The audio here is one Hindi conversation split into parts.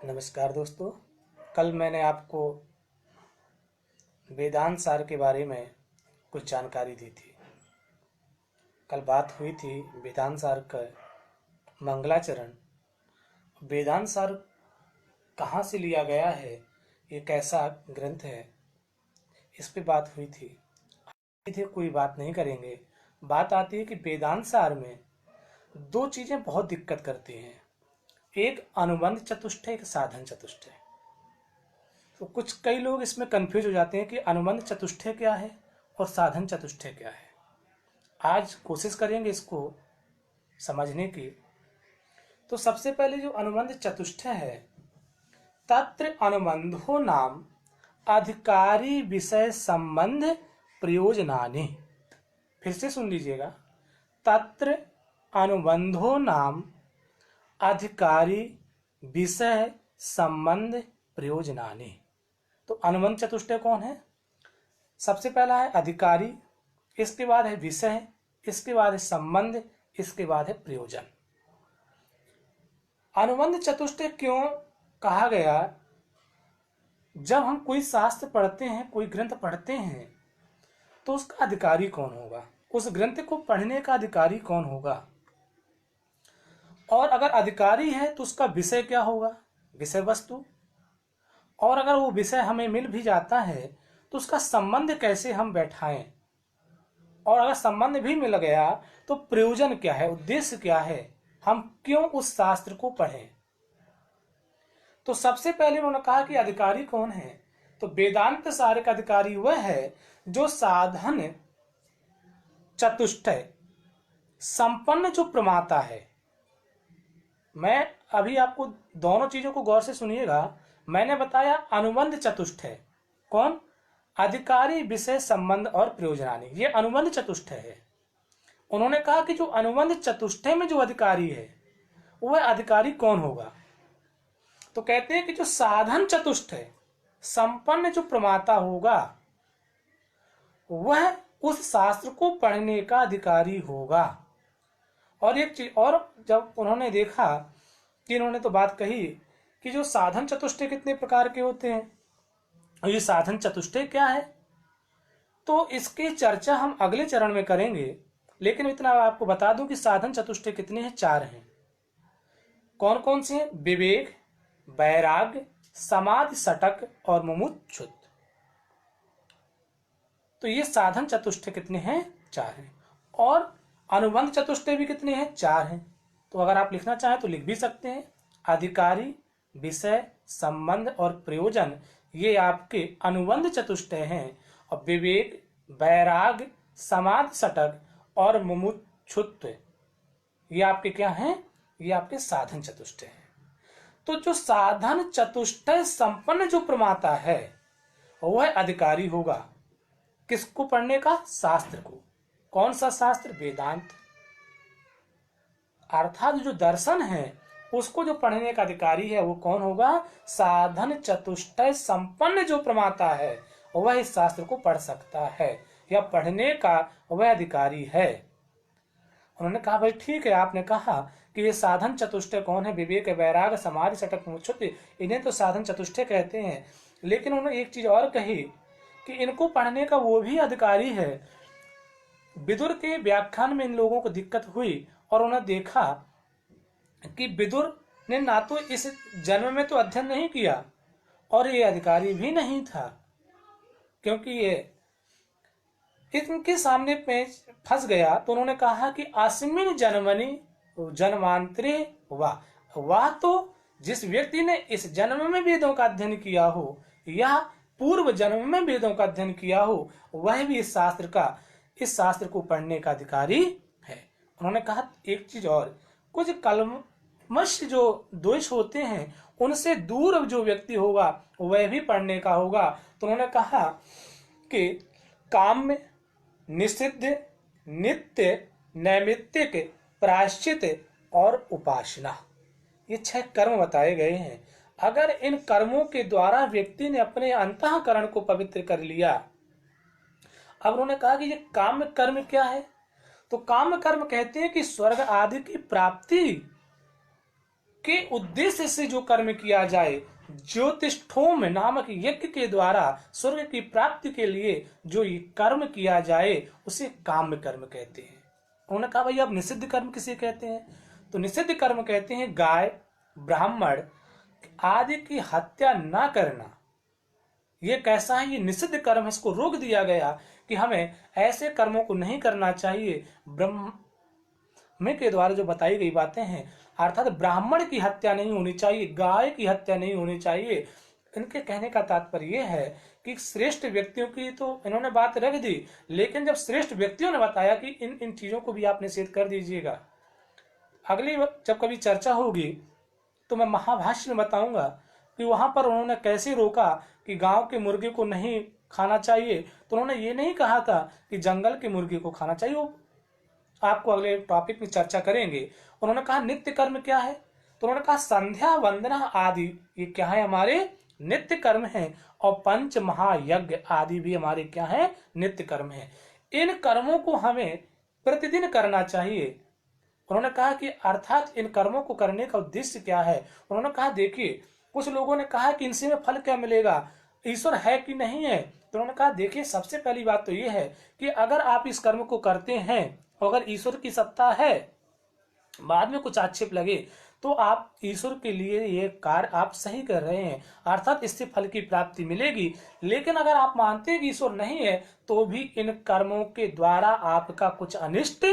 नमस्कार दोस्तों। कल मैंने आपको वेदांत सार के बारे में कुछ जानकारी दी थी। कल बात हुई थी वेदांत सार का मंगलाचरण। वेदांत सार कहाँ से लिया गया है, ये कैसा ग्रंथ है, इस पे बात हुई थी। कोई बात नहीं करेंगे। बात आती है कि वेदांत सार में दो चीज़ें बहुत दिक्कत करती हैं, एक अनुबंध चतुष्टय, एक साधन चतुष्टय। तो कई लोग इसमें कंफ्यूज हो जाते हैं कि अनुबंध चतुष्टय क्या है और साधन चतुष्टय क्या है। आज कोशिश करेंगे इसको समझने की। तो सबसे पहले जो अनुबंध चतुष्टय है, तत्र अनुबंधो नाम अधिकारी विषय संबंध प्रयोजनानि। फिर से सुन लीजिएगा, तत्र अनुबंधो नाम अधिकारी विषय संबंध प्रयोजनानि। तो अनुबंध चतुष्टय कौन है? सबसे पहला है अधिकारी, इसके बाद है विषय, इसके बाद है संबंध, इसके बाद है प्रयोजन। अनुबंध चतुष्टय क्यों कहा गया? जब हम कोई शास्त्र पढ़ते हैं, कोई ग्रंथ पढ़ते हैं, तो उसका अधिकारी कौन होगा, उस ग्रंथ को पढ़ने का अधिकारी कौन होगा, और अगर अधिकारी है तो उसका विषय क्या होगा, विषय वस्तु, और अगर वो विषय हमें मिल भी जाता है तो उसका संबंध कैसे हम बैठाएं, और अगर संबंध भी मिल गया तो प्रयोजन क्या है, उद्देश्य क्या है, हम क्यों उस शास्त्र को पढ़ें। तो सबसे पहले उन्होंने कहा कि अधिकारी कौन है। तो वेदांत सार का अधिकारी वह है जो साधन चतुष्टय संपन्न जो प्रमाता है। मैं अभी आपको दोनों चीजों को गौर से सुनिएगा। मैंने बताया अनुबंध चतुष्टय कौन, अधिकारी विषय संबंध और प्रयोजनानि, ये अनुबंध चतुष्टय है। उन्होंने कहा कि जो अनुबंध चतुष्टय में जो अधिकारी है वह अधिकारी कौन होगा। तो कहते हैं कि जो साधन चतुष्टय संपन्न जो प्रमाता होगा वह उस शास्त्र को पढ़ने का अधिकारी होगा। और एक चीज और, जब उन्होंने देखा कि इन्होंने तो बात कही कि जो साधन चतुष्टय कितने प्रकार के होते हैं, और ये साधन चतुष्टय क्या है, तो इसकी चर्चा हम अगले चरण में करेंगे। लेकिन इतना आपको बता दूं कि साधन चतुष्टय कितने हैं, 4 हैं। कौन कौन से हैं? विवेक, वैराग्य, समाधि सटक और मुमुक्षुत। तो ये साधन चतुष्टय कितने हैं? 4 हैं। और अनुबंध चतुष्टय भी कितने हैं? 4 हैं। तो अगर आप लिखना चाहें तो लिख भी सकते हैं। अधिकारी, विषय, संबंध और प्रयोजन, ये आपके अनुबंध चतुष्टय हैं। और विवेक, वैराग्य, समाधि सटक और मुमुक्षुत्व, ये आपके क्या हैं? ये आपके साधन चतुष्टय हैं। तो जो साधन चतुष्टय संपन्न जो प्रमाता है वह अधिकारी होगा किसको पढ़ने का? शास्त्र को। कौन सा शास्त्र? वेदांत। अर्थात जो दर्शन है उसको जो पढ़ने का अधिकारी है वो कौन होगा? साधन चतुष्टय संपन्न जो प्रमाता है वह इस शास्त्र को पढ़ सकता है या पढ़ने का वह अधिकारी है। उन्होंने कहा भाई ठीक है, आपने कहा कि ये साधन चतुष्टय कौन है? विवेक, वैराग्य, समाधि सटक, मुमुक्षुत्व, इन्हें तो साधन चतुष्टय कहते हैं। लेकिन उन्होंने एक चीज और कही कि इनको पढ़ने का वो भी अधिकारी है। विदुर के व्याख्यान में इन लोगों को दिक्कत हुई और उन्होंने देखा कि विदुर ने ना तो इस जन्म में तो अध्ययन नहीं किया और ये अधिकारी भी नहीं था, क्योंकि ये इनके सामने पेच फंस गया। तो उन्होंने कहा कि अस्मिन जन्मनि जन्मांतरे वाह, तो जिस व्यक्ति ने इस जन्म में वेदों का अध्ययन किया हो या पूर्व जन्म में वेदों का अध्ययन किया हो वह भी इस शास्त्र को पढ़ने का अधिकारी है। उन्होंने कहा एक चीज और, कुछ कलमश जो दोष होते हैं उनसे दूर जो व्यक्ति होगा वह भी पढ़ने का होगा। तो उन्होंने कहा कि काम्य, निषिद्ध, नित्य, नैमित्तिक, प्रायश्चित और उपासना, ये 6 कर्म बताए गए हैं। अगर इन कर्मों के द्वारा व्यक्ति ने अपने अंतःकरण को पवित्र कर लिया। अब उन्होंने कहा कि ये काम्य कर्म क्या है? तो काम्य कर्म कहते हैं कि स्वर्ग आदि की प्राप्ति के उद्देश्य से जो कर्म किया जाए, ज्योतिष्ठोम नामक यज्ञ के द्वारा स्वर्ग की प्राप्ति के लिए जो ये कर्म किया जाए उसे काम्य कर्म कहते हैं। उन्होंने कहा भाई अब निषिद्ध कर्म किसे कहते हैं? तो निषिद्ध कर्म कहते हैं गाय, ब्राह्मण आदि की हत्या ना करना। ये कैसा है? ये निषिद्ध कर्म है, इसको रोक दिया गया कि हमें ऐसे कर्मों को नहीं करना चाहिए। ब्रह्म के द्वारा जो बताई गई बातें हैं, अर्थात ब्राह्मण की हत्या नहीं होनी चाहिए, गाय की हत्या नहीं होनी चाहिए। इनके कहने का तात्पर्य यह है कि श्रेष्ठ व्यक्तियों की तो इन्होंने बात रख दी, लेकिन जब श्रेष्ठ व्यक्तियों ने बताया कि इन इन चीजों को भी आप निषेध कर दीजिएगा, अगली जब कभी चर्चा होगी तो मैं महाभाष्य में बताऊंगा कि वहां पर उन्होंने कैसे रोका कि गांव के मुर्गे को नहीं खाना चाहिए। तो उन्होंने ये नहीं कहा था कि जंगल के मुर्गे को खाना चाहिए, वो आपको अगले टॉपिक में चर्चा करेंगे। उन्होंने कहा नित्य कर्म क्या है? तो उन्होंने कहा संध्या वंदना आदि ये क्या है? हमारे नित्य कर्म है। और पंच महायज्ञ आदि भी हमारे क्या है? नित्य कर्म है। इन कर्मों को हमें प्रतिदिन करना चाहिए। उन्होंने कहा कि अर्थात इन कर्मों को करने का उद्देश्य क्या है? उन्होंने कहा देखिए, कुछ लोगों ने कहा कि इनसे में फल क्या मिलेगा, ईश्वर है कि नहीं है? तो उन्होंने कहा देखिए, सबसे पहली बात तो ये है कि अगर आप इस कर्म को करते हैं, अगर ईश्वर की सत्ता है, बाद में कुछ आक्षेप लगे तो आप ईश्वर के लिए ये कार्य आप सही कर रहे हैं, अर्थात इससे फल की प्राप्ति मिलेगी। लेकिन अगर आप मानते हैं कि ईश्वर नहीं है तो भी इन कर्मों के द्वारा आपका कुछ अनिष्ट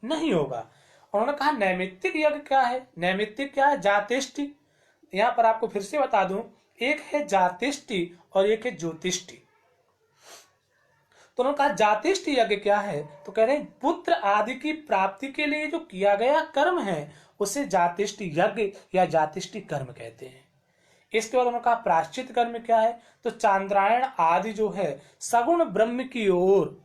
नहीं होगा। उन्होंने कहा नैमित्तिक यज्ञ क्या है? नैमित्तिक क्या है? जातिष्टि। यहाँ पर आपको फिर से बता दूं, एक है जातिष्टि और एक है ज्योतिष्टि। तो उन्होंने कहा जातिष्टि यज्ञ क्या है? तो कह रहे हैं पुत्र आदि की प्राप्ति के लिए जो किया गया कर्म है उसे जातिष्टि यज्ञ या जातिष्टि कर्म कहते हैं। इसके बाद उन्होंने कहा प्रायश्चित कर्म क्या है? तो चांद्रायण आदि जो है सगुण ब्रह्म की ओर,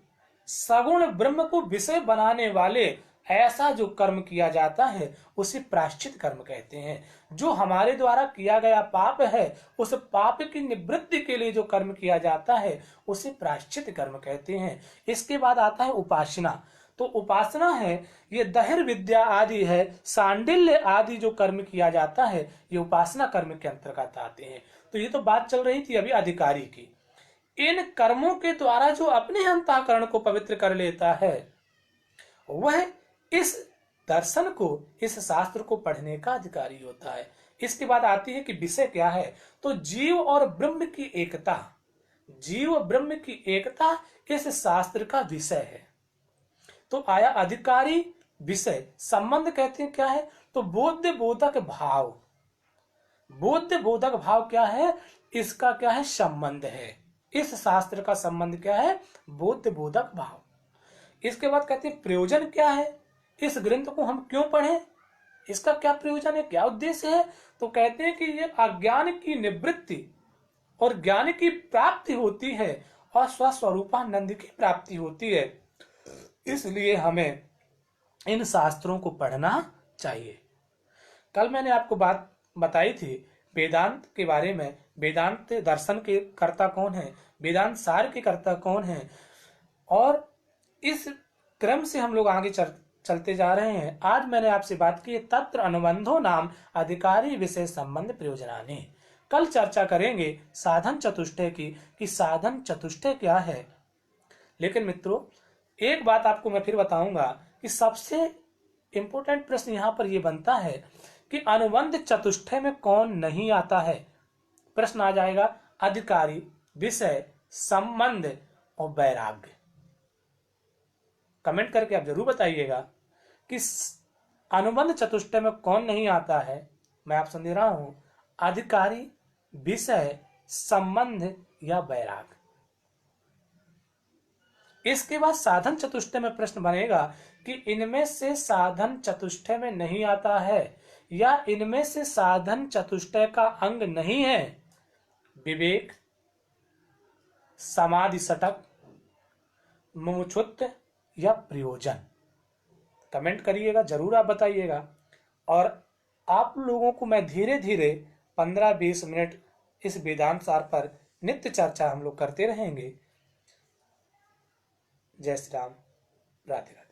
सगुण ब्रह्म को विषय बनाने वाले ऐसा जो कर्म किया जाता है उसे प्रायश्चित कर्म कहते हैं। जो हमारे द्वारा किया गया पाप है उस पाप की निवृत्ति के लिए जो कर्म किया जाता है उसे प्रायश्चित कर्म कहते हैं। इसके बाद आता है उपासना। तो उपासना है ये दहिर विद्या आदि है, सांडिल्य आदि जो कर्म किया जाता है ये उपासना कर्म के अंतर्गत आते हैं। तो ये तो बात चल रही थी अभी अधिकारी की। इन कर्मों के द्वारा जो अपने अंतःकरण को पवित्र कर लेता है वह इस दर्शन को, इस शास्त्र को पढ़ने का अधिकारी होता है। इसके बाद आती है कि विषय क्या है? तो जीव और ब्रह्म की एकता, जीव ब्रह्म की एकता इस शास्त्र का विषय है। तो आया अधिकारी, विषय, संबंध कहते हैं क्या है? तो बोध्य बोधक भाव। बोध्य बोधक भाव क्या है? इसका क्या है? संबंध है। इस शास्त्र का संबंध क्या है? बोध्य बोधक भाव। इसके बाद कहते हैं प्रयोजन क्या है? इस ग्रंथ को हम क्यों पढ़ें, इसका क्या प्रयोजन है, क्या उद्देश्य है? तो कहते हैं कि ये अज्ञान की निवृत्ति और ज्ञान की प्राप्ति होती है और स्वस्वरूपानंद की प्राप्ति होती है, इसलिए हमें इन शास्त्रों को पढ़ना चाहिए। कल मैंने आपको बात बताई थी वेदांत के बारे में। वेदांत दर्शन के कर्ता कौन है, वेदांत सार के कर्ता कौन है, और इस क्रम से हम लोग आगे चलते जा रहे हैं। आज मैंने आपसे बात की तत्र अनुबंधो नाम अधिकारी विषय संबंध प्रयोजनानि। कल चर्चा करेंगे साधन चतुष्टय की कि साधन चतुष्टय क्या है। लेकिन मित्रों एक बात आपको मैं फिर बताऊंगा कि सबसे इंपोर्टेंट प्रश्न यहाँ पर यह बनता है कि अनुबंध चतुष्टय में कौन नहीं आता है? प्रश्न आ जाएगा अधिकारी, विषय, संबंध और वैराग्य। कमेंट करके आप जरूर बताइएगा कि अनुबंध चतुष्टय में कौन नहीं आता है। मैं आपसे दे रहा हूं अधिकारी, विषय, संबंध या वैराग। इसके बाद साधन चतुष्टय में प्रश्न बनेगा कि इनमें से साधन चतुष्टय में नहीं आता है या इनमें से साधन चतुष्टय का अंग नहीं है। विवेक, समाधि सटक, मुमुक्षुत्व या प्रयोजन। कमेंट करिएगा, जरूर आप बताइएगा। और आप लोगों को मैं धीरे धीरे 15-20 मिनट इस वेदांत सार पर नित्य चर्चा हम लोग करते रहेंगे। जय श्री राम, राधे राधे।